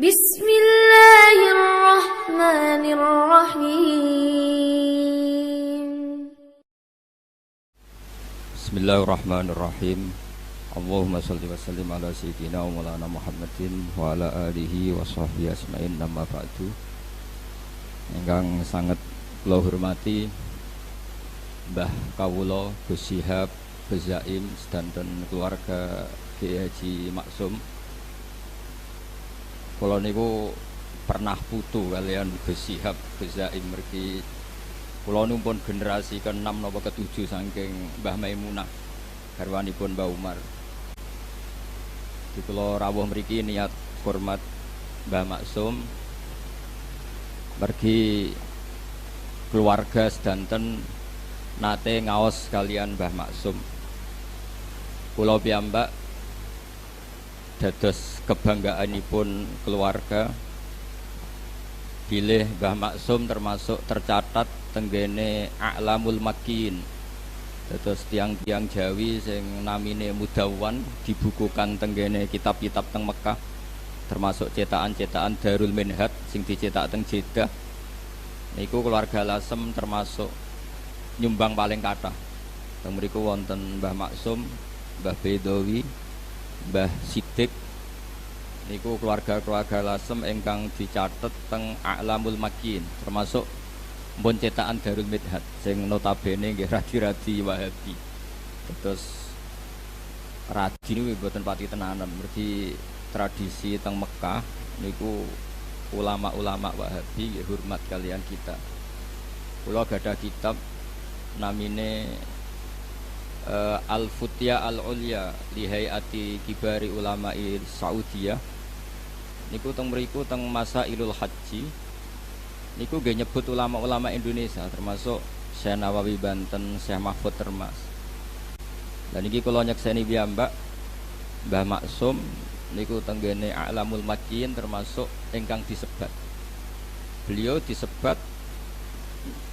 Bismillahirrahmanirrahim. Bismillahirrahmanirrahim. Allahumma shalli wa sallim ala sayyidina wa maulana Muhammadin wa ala alihi wa sahbihi asma'in, amma ba'du. Ingkang sangat kula hormati Mbah Kawula Gus Syihab Gus Zaim sedanten keluarga Kiai Haji Maksum. Kula niku pernah putu kalian Gus Syihab Gus Zaim mergi kula numpun generasi ke-6 napa ke-7 saking Mbah Maimunah garwanipun Mbah Umar. Di kula rawuh mriki niat hormat Mbah Maksum mergi keluarga sedanten nate ngaos kalian Mbah Maksum. Kula piyambak dados kebanggaanipun keluarga bilih Mbah Maksum termasuk tercatat tenggene A'lamul Makin. Dados tiang-tiang Jawi sing namine Mudawwan dibukukan tenggene kitab-kitab teng Mekah, termasuk cetakan-cetakan Darul Minhaj sing dicetak teng Jeddah. Niku keluarga Lasem termasuk nyumbang paling kathah. Teng mriku wonten Mbah Maksum, Mbah Bedawi, Mbah Sidik. Niku keluarga-keluarga Lasem ingkang dicatet teng A'lamul Makin, termasuk pun cetakan Darul Minhaj sing notabene nggih radi-radi Wahabi. Terus radi niku mboten pati tenanan, mergi tradisi teng Mekah niku ulama-ulama Wahabi nggih hormat kalian kita. Kula gadah kitab namine Al-Futya Al-Ulya li Hayati Kibari Ulama'i Saudiyah. Niku teng mriku teng Masailul Haji niku nggih nyebut ulama-ulama Indonesia termasuk Syekh Nawawi Banten, Syekh Mahfud Termas. Dan niki kula nyekseni piyambak Mbah Maksum niku tenggene A'lamul Makin termasuk ingkang disebat. Beliau disebat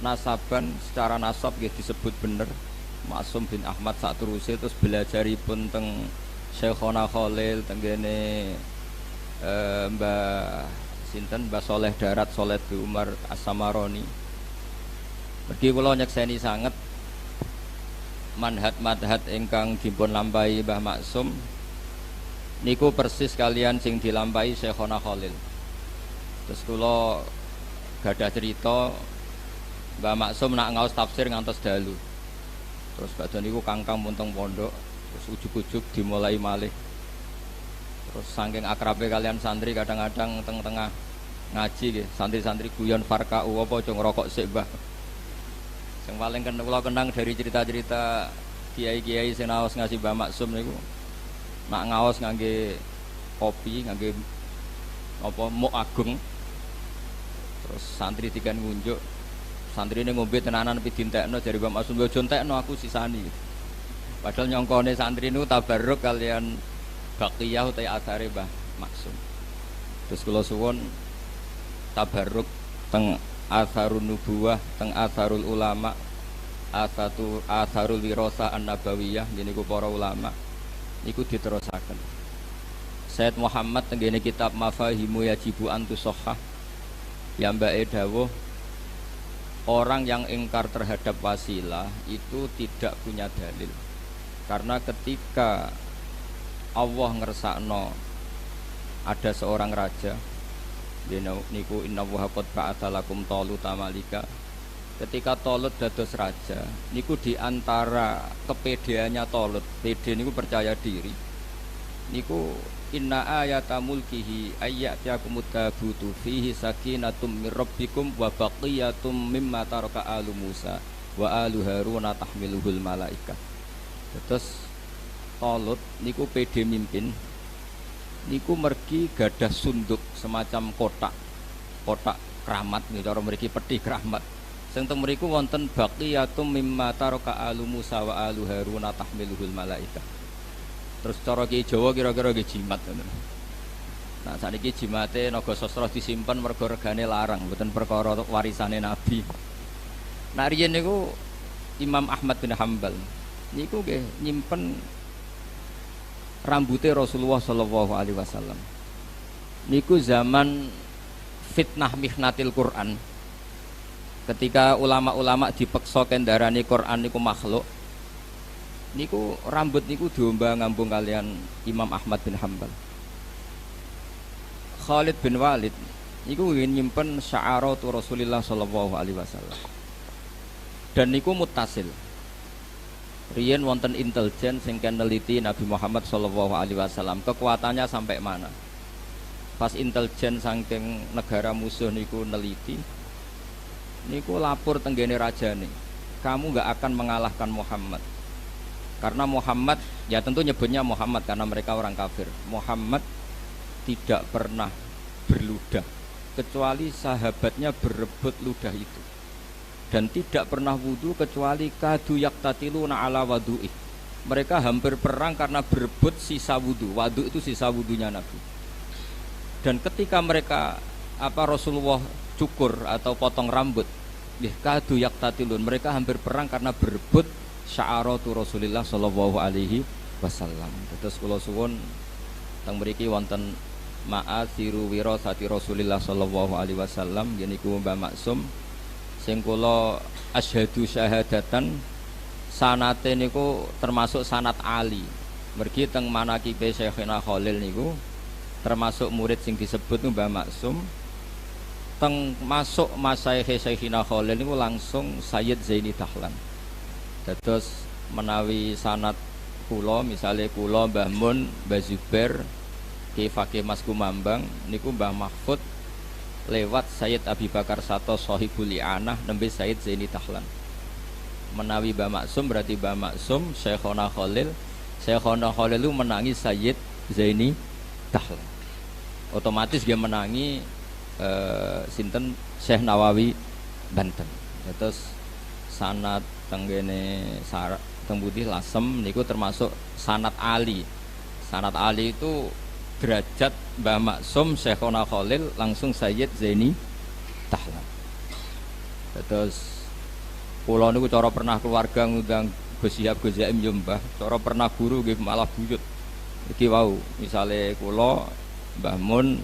nasaban secara nasab nggih disebut bener Maksum bin Ahmad saterusé, terus belajaripun teng Syekhona Khalil tenggene Mbah sinten Mbah Soleh Darat Soleh bin Umar As-Samaroni. Mergi kula nyekseni sanget manhaj-manhaj ingkang dipun lampahi Mbah Maksum niku persis kalian sing dilampahi Syekhona Khalil. Terus kula gadah cerita Mbah Maksum nak ngaos tafsir ngantos dalu. Terus badhe niku kangkang munteng pondok, terus ujug-ujug dimulai malih. Terus saking akrabe kalian santri kadang-kadang teng-tengah ngaji nggih, santri-santri guyon farkau apa aja ngrokok sik, Mbah. Sing paling kula kenang dari cerita-cerita kiai-kiai sing naos ngasih Mbah Maksum niku nak ngaos ngangge kopi, ngangge apa muk agung. Terus santri dikan ngunjuk, santri ini ngombe tenanan tapi dintekno dari Mbah Maksum, yo jontekno aku sisani. Padahal nyongkone santri niku tabarruk kalian baqiyah utawa athare Mbah Maksum. Terus kula suwun tabarruk teng Atharun Nubuwah, teng Atharul Ulama, Atharul Wirasah An-Nabawiyah niku para ulama niku diterusaken. Sayyid Muhammad tenggene kitab Mafahimu Yajibu Antusahhah piyambake dawuh orang yang ingkar terhadap wasilah itu tidak punya dalil. Karena ketika Allah ngersakno ada seorang raja niku innallaha qad ba'atsa lakum taluta malika. Ketika Talut dados raja niku diantara kepedeannya Talut, pede niku percaya diri niku inna ayata mulkihi ayyatiakumut tabutu fihi sakinatum mir rabbikum wa baqiyatum mimma taraka alu Musa wa alu Haruna tahmiluhul malaika. Terus Talut niku pede mimpin niku mergi gadah sunduk semacam kotak keramat nih cara mriki peti keramat sing teng mriku wonten baqiyatum mimma taraka alu Musa wa alu Haruna tahmiluhul malaika. Terus cara Ki Jawa kira-kira nggih jimat ngoten. Nah saniki jimate naga sastra disimpen mergo regane larang, mboten perkara warisane Nabi. Nah riyen niku Imam Ahmad bin Hambal niku nggih nyimpen rambutnya Rasulullah sallallahu alaihi wasallam. niku zaman fitnah mihnatil Quran. Ketika ulama-ulama dipeksa kendarani Quran niku makhluk, niku rambut niku diomba ngambung kalian Imam Ahmad bin Hanbal. Khalid bin Walid niku ingin nyimpen sya'aratu Rasulullah sallallahu alaihi wasallam. Dan niku muttasil. Riyen wonten intelijen sing neliti Nabi Muhammad sallallahu alaihi wasallam, kekuatannya sampai mana. Pas intelijen saking negara musuh niku neliti, niku lapor tenggene rajane, kamu gak akan mengalahkan Muhammad. Karena Muhammad, ya tentu nyebutnya Muhammad karena mereka orang kafir. Muhammad tidak pernah berludah kecuali sahabatnya berebut ludah itu, dan tidak pernah wudu kecuali kadu yaktatiluna ala wadu'i. Mereka hampir perang karena berebut sisa wudu. Wadu itu sisa wudunya Nabi. Dan ketika mereka Rasulullah cukur atau potong rambut, kadu yaktatilun, mereka hampir perang karena berebut sya'aratu Rasulillah sallallahu alaihi wasallam. Terus kula suwun teng mriki wonten ma'athiru wirasati Rasulillah sallallahu alaihi wasallam, yeniku Mbah Maksum sing kula asyhadu syahadatan sanate niku termasuk sanat ali. Mergi teng manaqibe Syekhina Khalil niku termasuk murid sing disebut Mbah Maksum. Teng masuk masaih Syekhina Khalil niku langsung Sayyid Zaini Dahlan. Dados menawi sanat kula, misale kula Mbah Mun, Mbah Zubair, Ki Fakih Mas Kumambang niku Mbah Mahfud lewat Sayyid Abi Bakar Sato Sohibul I'anah nembe Sayyid Zaini Dahlan. Menawi Mbah Maksum berarti Mbah Maksum Syekhona Khalil, Syekhona Khalil itu menangi Sayyid Zaini Dahlan. Otomatis dia menangi sinten Syekh Nawawi Banten. Terus sanad tenggene teng putih Lasem niku termasuk sanad Ali. Sanad Ali itu derajat Mbah Maksum Syekhona Khalil langsung Sayyid Zaini Dahlan. Terus kula niku cara pernah keluarga ngundang Gus Syihab Gus Zaim yo Mbah, cara pernah guru nggih malah buyut. Iki wau misale kula Mbah Mun,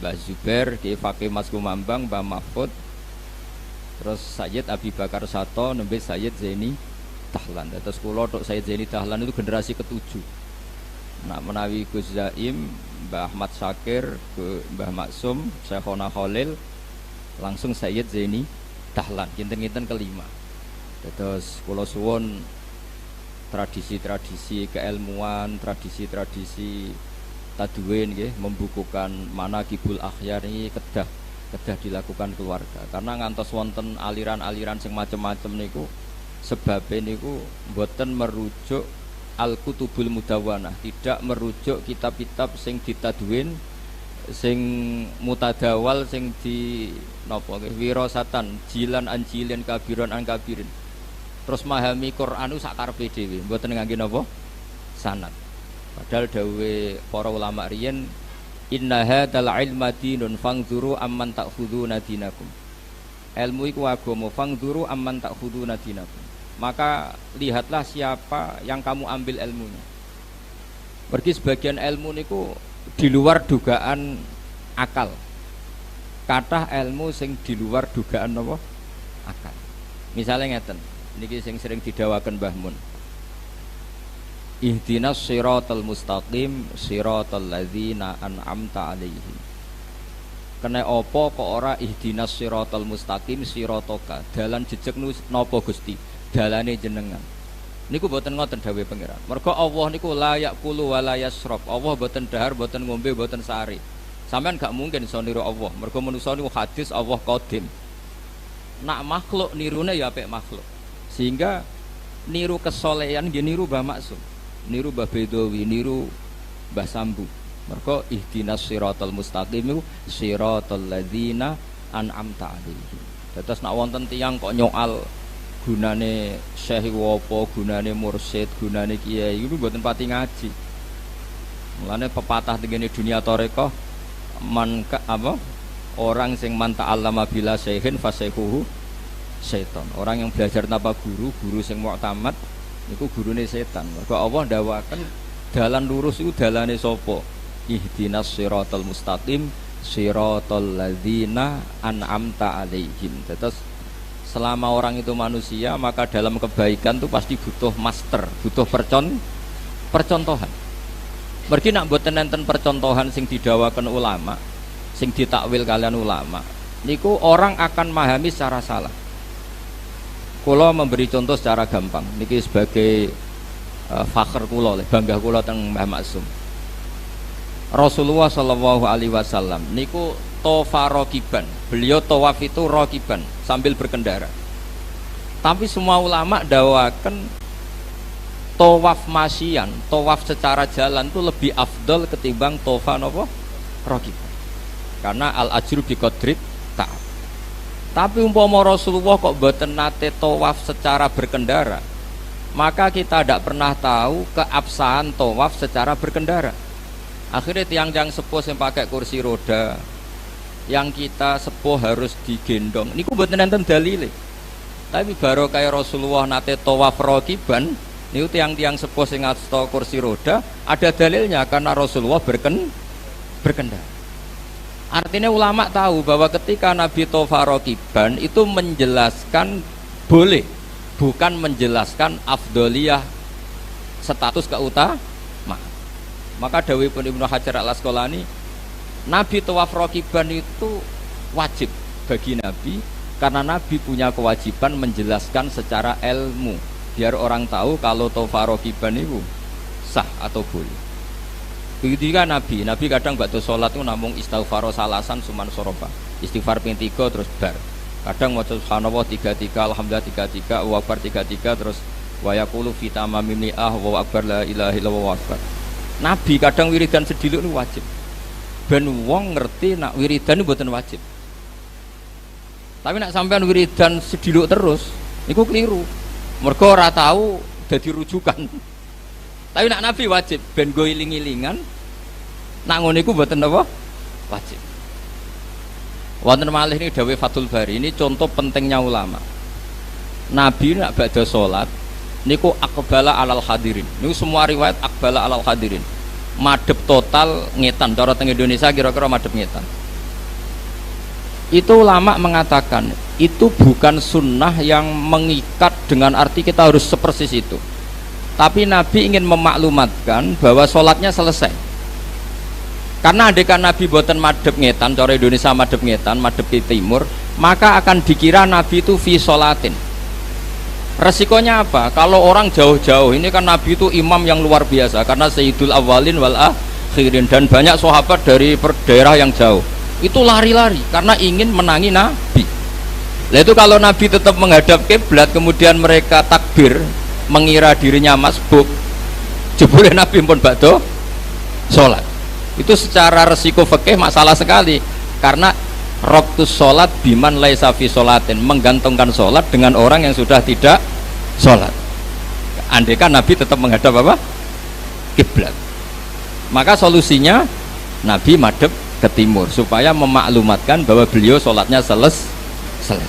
Mbah Zubair, Ki Fakih Mas Kumambang, Mbah Mahfud, terus Sayyid Abi Bakar Sato nembe Sayyid Zaini Dahlan. Terus kula tok Sayyid Zaini Dahlan itu generasi ketujuh. Nah menawi Gus Zaim, Mbah Ahmad Syakir, Mbah Maksum, Syekhona Khalil langsung Sayyid Zaini Dahlan, kinten-kinten kelima. Terus kula suwun tradisi-tradisi keilmuan, tradisi-tradisi tadwin nggih, membukukan manaqibul akhyar ini kedah dilakukan keluarga. Karena ngantos wonten aliran-aliran sing macem-macem niku sebabnya niku mboten merujuk al-kutubul mudawwanah, tidak merujuk kitab-kitab sing ditadwin sing mutadawal sing di napa nggih wirasatan jilan an jilin kabiron an kabirin. Terus memahami Quran sak karepe dhewe, mboten ngangge napa sanad. Padahal dawe para ulama riyen inna hadzal ilma dinun fangzuru amman ta'khuduna dinakum. Ilmu iku agama, fangzuru amman ta'khuduna dinakum. Maka lihatlah siapa yang kamu ambil ilmunya. Pergi sebagian ilmu niku di luar dugaan akal. Kathah ilmu sing di luar dugaan apa? Akal. Misalnya ngeten, niki sing sering didawaken Mbah Mun. Ihdinas siratal mustaqim siratal ladzina an'amta 'alaihim. Kena apa kok ora ihdinas siratal mustaqim siratoka, dalan jejeg napa Gusti, dalane jenengan. Niku boten ngoten dawuh pangeran. Mergo Allah niku la yaqulu wa la yasrab. Allah boten dahar, boten ngombe, boten sari. Sampeyan gak mungkin iso niru Allah. Mergo manusa niku hadis Allah qadim. Nak makhluk nirune ya apik makhluk. Sehingga niru kesolehan nggih niru Mbah Maksum, niru Mbah Bedawi, niru Mbah Sambu. Mergo ihdinas siratal mustaqim iku siratal ladzina an'amta 'alaihim. Terus nak wonten tiyang kok nyoal gunane syekh apa, gunane mursyid, gunane kiai iku mboten pati ngaji. Mulane pepatah tengene dunia tarekah orang sing man ta'allama bila syekhin fasayhuhu setan. Orang yang belajar tanpa guru, guru sing mu'tamad niku gurune setan. Mergo Allah ndawaken dalan lurus iku dalane sapa? ihdinas siratal mustaqim siratal ladzina an'amta alaihim. Terus selama orang itu manusia, maka dalam kebaikan itu pasti butuh master, butuh percontohan. Mergi nak mboten enten percontohan sing didawakan ulama, sing ditakwil kalian ulama, niku orang akan memahami secara salah. Kula memberi contoh secara gampang, niki sebagai fakhr kula, bangga kula teng Mbah Maksum. Rasulullah Shallallahu Alaihi Wasallam niku tofa rokiban, beliau tawaf itu rokiban sambil berkendara. Tapi semua ulama dakwaken tawaf masyian, tawaf secara jalan itu lebih afdol ketimbang tofa nopo rokiban. Karena al ajru bi qadri ta'ab. Tapi umpama Rasulullah kok boten nate tawaf secara berkendara, maka kita tidak pernah tahu keabsahan tawaf secara berkendara. Akhirnya tiang-tiang sepuh yang pakai kursi roda, yang kita sepuh harus digendong, ini mboten enten dalile. Tapi baru kayak Rasulullah nate tawaf rokiban, ini tiang-tiang sepuh yang ngasta kursi roda, ada dalilnya karena Rasulullah berkendara. Artinya ulama tahu bahwa ketika Nabi tawaf rokiban itu menjelaskan boleh, bukan menjelaskan afdoliyah status keutamaan. Maka dawuhipun Ibnu Hajar Al-Asqalani, Nabi tawaf rokiban itu wajib bagi Nabi karena Nabi punya kewajiban menjelaskan secara ilmu biar orang tahu kalau tawaf rokiban itu sah atau boleh. Begitu juga Nabi kadang waktu sholat itu namung istighfar salasan suman soroba, istighfar ping 3 terus bar. Kadang maca subhanallah 33, alhamdulillah 33, wa akbar 33 terus wa yaqulu fi tamamim ni'ah wa akbar la ilaha illallah wa akbar. Nabi kadang wiridan sediluk itu wajib. Ben wong ngerti nak wiridan itu mboten wajib. Tapi nak sampean wiridan sediluk terus, niku keliru. Mergo ora tahu dadi rujukan. Tapi nak Nabi wajib, ben go iling-ilingan. Nak ngono iku mboten apa? Wajib. Wonten malih ini dawuh Fathul Bari, ini contoh pentingnya ulama. Nabi nak badha salat niku aqbala alal hadirin. Niku semua riwayat aqbala alal hadirin. Madhep total ngetan. Cara teng Indonesia kira-kira madhep ngetan. Itu ulama mengatakan itu bukan sunnah yang mengikat dengan arti kita harus sepersis itu. Tapi Nabi ingin memaklumatkan bahwa sholatnya selesai. Karena andekan Nabi boten madhep ngetan, cara Indonesia madhep ngetan, madhep ke timur, maka akan dikira Nabi itu fi sholatin. Resikonya apa? Kalau orang jauh-jauh, ini kan Nabi itu imam yang luar biasa karena sayyidul awalin wal akhirin, dan banyak sahabat dari daerah yang jauh itu lari-lari karena ingin menangi Nabi. Nah itu kalau Nabi tetap menghadap kiblat kemudian mereka takbir mengira dirinya masbuk, jebule Nabi pun badhe sholat. Itu secara resiko fikih masalah sekali karena Roktus sholat biman laisa fi sholatin, menggantungkan sholat dengan orang yang sudah tidak sholat. Andaikan Nabi tetap menghadap apa? Kiblat. Maka solusinya Nabi madhep ke timur supaya memaklumatkan bahwa beliau sholatnya selesai.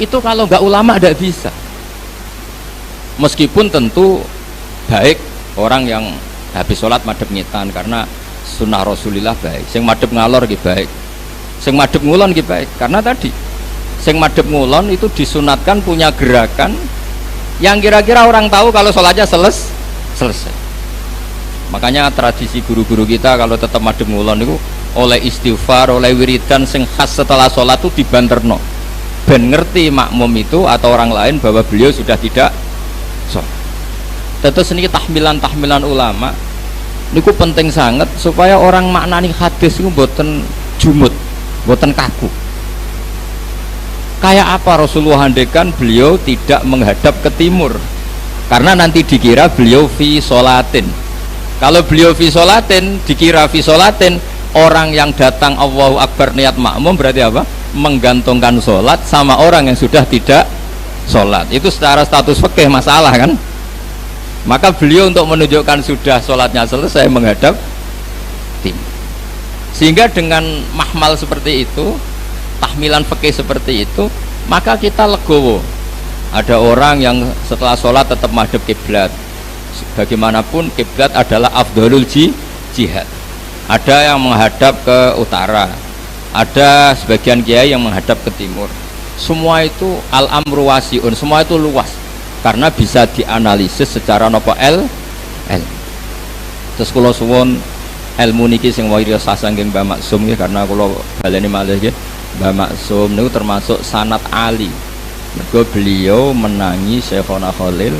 Itu kalau nggak ulama tidak bisa. Meskipun tentu baik orang yang habis sholat madhep ngetan karena sunnah Rasulullah baik. Sing madhep ngalor gitu baik. Sing madhep ngulon gitu baik, karena tadi sing madhep ngulon itu disunatkan punya gerakan yang kira-kira orang tahu kalau sholatnya selesai. Makanya tradisi guru-guru kita kalau tetap madhep ngulon itu oleh istighfar, oleh wiridan sing khas setelah sholat itu dibanterno ben ngerti makmum itu atau orang lain bahwa beliau sudah tidak sholat. Terus ini tahmilan ulama niku penting sangat supaya orang maknani hadis itu mboten jumut, mboten kaku. Kayak apa Rasulullah handekan beliau tidak menghadap ke timur karena nanti dikira beliau fi sholatin. Kalau beliau fi sholatin dikira fi sholatin, orang yang datang Allahu Akbar niat makmum berarti apa? Menggantungkan sholat sama orang yang sudah tidak sholat. Itu secara status fikih masalah kan. Maka beliau untuk menunjukkan sudah sholatnya selesai menghadap timur. Sehingga dengan mahmal seperti itu, tahmilan fikih seperti itu, maka kita legowo. Ada orang yang setelah sholat tetap madhep kiblat. Bagaimanapun kiblat adalah afdhalul jihad. Ada yang menghadap ke utara, ada sebagian kiai yang menghadap ke timur. Semua itu al-amru wasi'un, semua itu luas karena bisa dianalisis secara nopo terus kula suwun ilmu niki sing wirasa saking Mbah Maksum nggih, karena kula baleni malih nggih, Mbah Maksum niku termasuk sanad ali. Mergo beliau menangi Syekhona Khalil.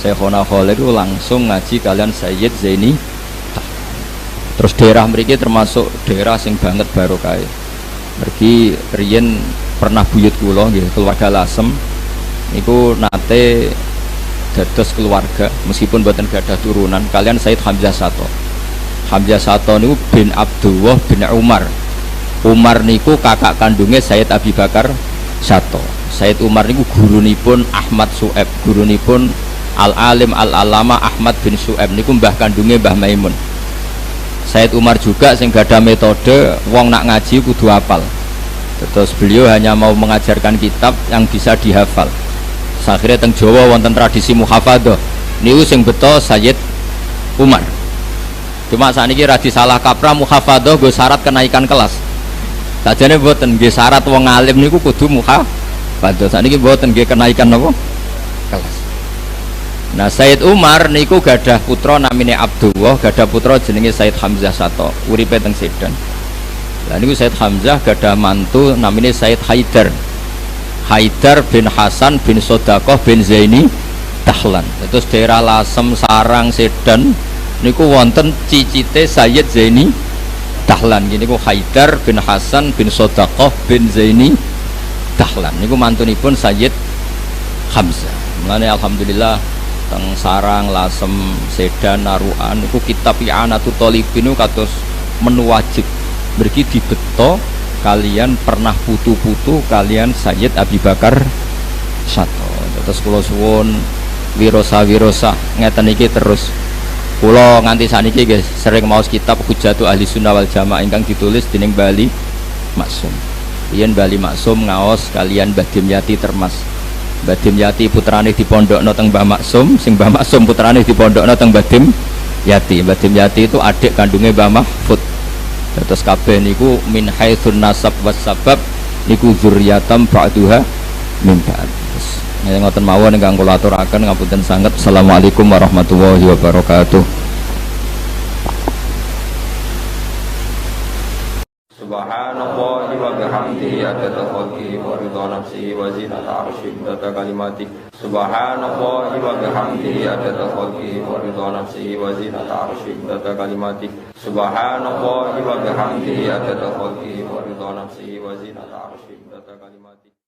Syekhona Khalil itu langsung ngaji kalian Sayyid Zaini. Terus daerah mriki termasuk daerah sing banget barokah. Mergi riyen pernah buyut kula nggih, keluarga Lasem niku nate dados keluarga meskipun boten gadah turunan kalian Said Hamzah Sato. Hamzah Sato niku bin Abdullah bin Umar. Umar niku kakak kandungnya Said Abi Bakar Sato. Said Umar niku gurunipun Ahmad Su'eb, gurunipun Al-Alim Al-Alama Ahmad bin Su'eb niku mbah kandungnya Mbah Maimun. Said Umar juga sing gadah metode wong nak ngaji kudu hafal. Terus beliau hanya mau mengajarkan kitab yang bisa dihafal. Akhirnya teng Jawa wonten tradisi muhafadzah. Niku sing beto Sayyid Umar. Cuma sakniki ra disalah kaprah muhafadzah nggo syarat kenaikan kelas. Sajane mboten nggih syarat wong alim niku kudu muhafadzah. Sakniki mboten nggih kenaikan napa? Kelas. Nah, Sayyid Umar niku gadah putra namine Abdullah, gadah putra jenenge Sayyid Hamzah Sato, uripe teng Sedan. Lah niku Sayyid Hamzah gadah mantu namine Sayyid Haidar bin Hasan bin Sodakoh bin Zaini Dahlan. Terus daerah Lasem, Sarang, Sedan niku wonten cicite Sayyid Zaini Dahlan. Gini niku Haidar bin Hasan bin Sodakoh bin Zaini Dahlan. Niku mantunipun Sayyid Hamzah. Mulane alhamdulillah teng Sarang, Lasem, Sedan, Naruan niku kitab I'anatul Thalibin niku kados menu wajib. Mergi dibeto kalian pernah putu-putu kalian Sayyid Abi Bakar Sato. Terus kula suwun wirosa ngeten iki terus kula nganti saniki guys sering maos kitab Hujjatul Ahli Sunnah wal Jamaah ingkang ditulis dening Bali Maksum. Yen Bali Maksum ngaos kalian Mbah Dimyati Termas. Mbah Dimyati putrane dipondhokno teng Mbah Maksum, sing Mbah Maksum putrane dipondhokno teng Mbah Dimyati. Mbah Dimyati itu adik kandungnya Mbah Mahfud. Terus kabeh niku min haitsun nasab was sabab niku dzurriyatam ba'duha min ba'd. Terus ngoten mawon ingkang kula aturaken ngapunten sanget. Assalamualaikum warahmatullahi wabarakatuh. Subhanallahi wa bihamdihi adada khalqihi wa ridha nafsihi wa zinata arsyihi wa kalimatihi. Subhanallahi wa bihamdihi adada khalqihi wa ridha nafsihi wa zinata arsyihi wa kalimatihi. Subhanallahi wa bihamdihi adada khalqihi wa ridha nafsihi wa zinata arsyihi wa kalimatihi.